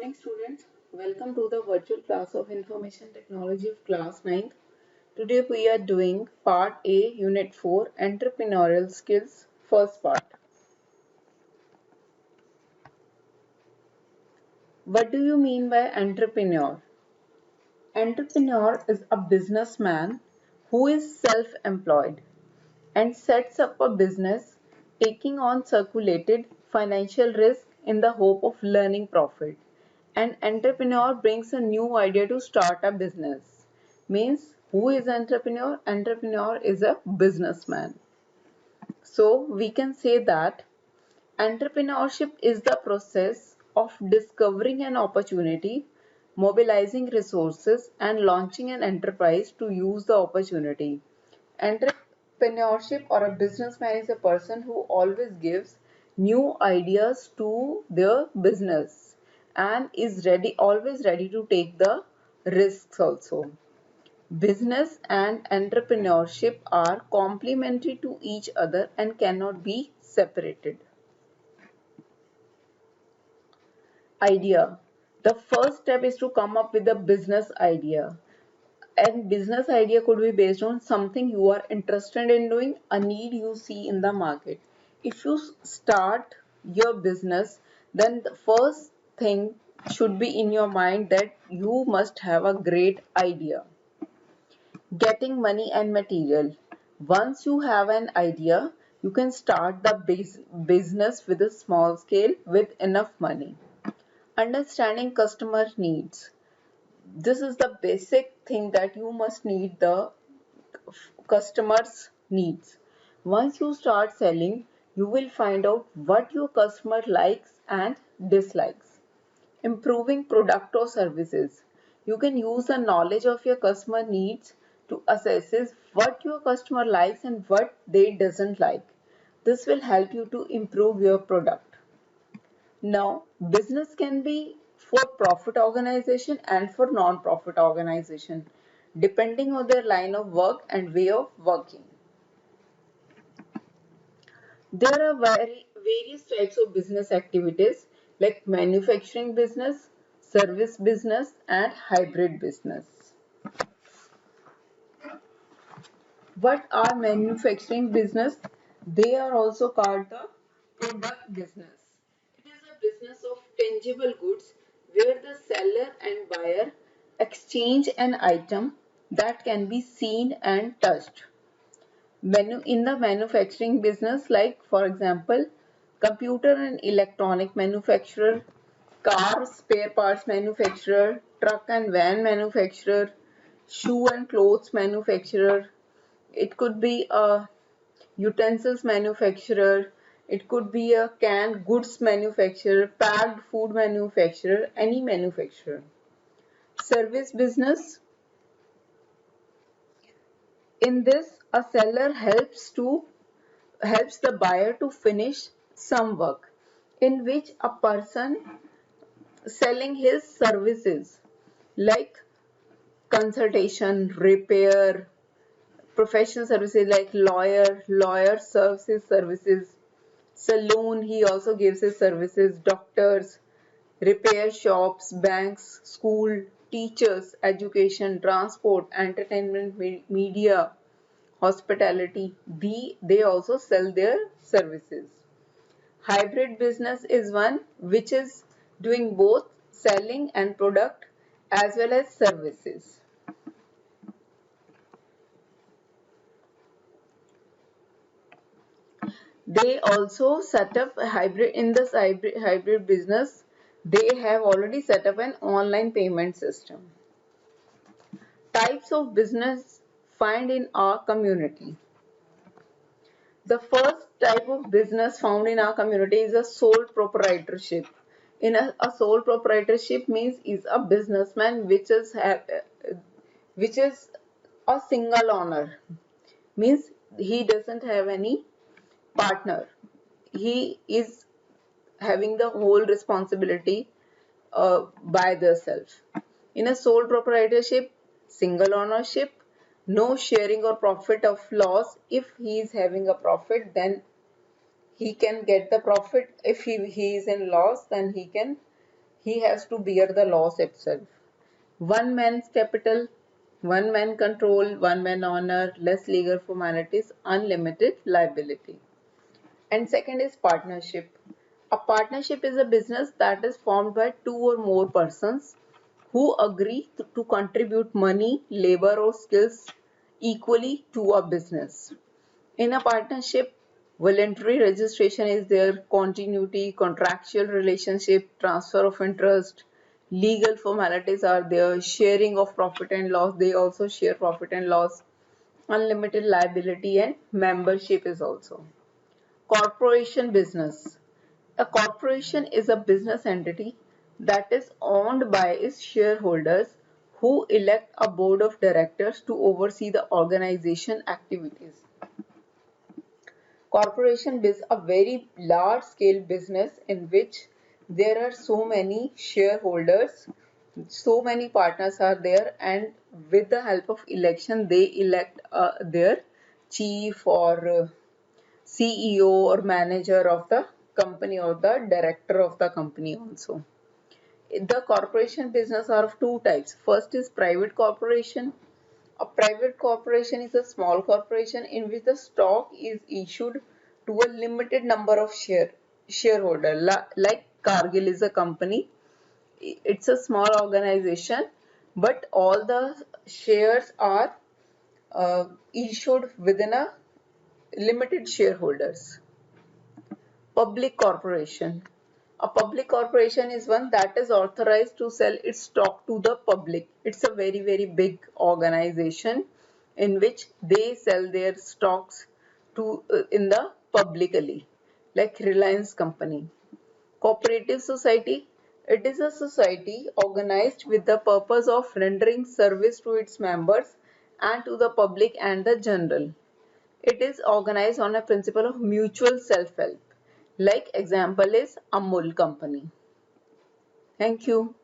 morning, students. Welcome to the virtual class of Information Technology of class 9th. Today we are doing part A, Unit 4, Entrepreneurial Skills, first part. What do you mean by entrepreneur? Entrepreneur is a businessman who is self-employed and sets up a business taking on circulated financial risk in the hope of learning profit. An entrepreneur brings a new idea to start a business. Means who is entrepreneur? Entrepreneur is a businessman. So we can say that entrepreneurship is the process of discovering an opportunity, mobilizing resources, and launching an enterprise to use the opportunity. Entrepreneurship or a businessman is a person who always gives new ideas to their business and is always ready to take the risks also. Business and entrepreneurship are complementary to each other and cannot be separated. Idea. The first step is to come up with a business idea. And business idea could be based on something you are interested in doing, a need you see in the market. If you start your business, then the first thing should be in your mind that you must have a great idea. Getting money and material. Once you have an idea, you can start the business with a small scale with enough money. Understanding customer needs. This is the basic thing that you must need the customers needs. Once you start selling, you will find out what your customer likes and dislikes. Improving product or services. You can use the knowledge of your customer needs to assess what your customer likes and what they doesn't like. This will help you to improve your product. Now, business can be for profit organization and for non-profit organization, depending on their line of work and way of working. There are various types of business activities like manufacturing business, service business, and hybrid business. What are manufacturing business? They are also called the product business. It is a business of tangible goods where the seller and buyer exchange an item that can be seen and touched. In the manufacturing business, like for example, computer and electronic manufacturer, car spare parts manufacturer, truck and van manufacturer, shoe and clothes manufacturer, it could be a utensils manufacturer, it could be a canned goods manufacturer, packed food manufacturer, any manufacturer. Service business. In this, a seller helps the buyer to finish some work in which a person selling his services like consultation, repair, professional services like lawyer serves his services, saloon he also gives his services, doctors, repair shops, banks, school, teachers, education, transport, entertainment, media, hospitality, they also sell their services. Hybrid business is one which is doing both selling and product as well as services. They also set up a hybrid in this hybrid business. They have already set up an online payment system. Types of business found in our community. The first type of business found in our community is a sole proprietorship. A sole proprietorship means is a businessman which is a single owner. Means he doesn't have any partner. He is having the whole responsibility by themselves. In a sole proprietorship, single ownership, no sharing or profit of loss. If he is having a profit, then he can get the profit. If he is in loss, then he has to bear the loss itself. One man's capital, one man control, one man honor, less legal formalities, unlimited liability. And second is partnership. A partnership is a business that is formed by two or more persons who agree to contribute money, labor, or skills equally to a business. In a partnership, voluntary registration is there, continuity, contractual relationship, transfer of interest, legal formalities are there, sharing of profit and loss, they also share profit and loss, unlimited liability, and membership is also. Corporation business. A corporation is a business entity that is owned by its shareholders who elect a board of directors to oversee the organization activities. Corporation is a very large scale business in which there are so many shareholders, so many partners are there, and with the help of election they elect their chief or CEO or manager of the company or the director of the company also. The corporation business are of two types. First is private corporation. A private corporation is a small corporation in which the stock is issued to a limited number of shareholder. Like Cargill is a company. It's a small organization, but all the shares are issued within a limited shareholders. Public corporation. A public corporation is one that is authorized to sell its stock to the public. It's a very, very big organization in which they sell their stocks to in the publicly, like Reliance Company. Cooperative society. It is a society organized with the purpose of rendering service to its members and to the public and the general. It is organized on a principle of mutual self-help. Like example is Amul company. Thank you.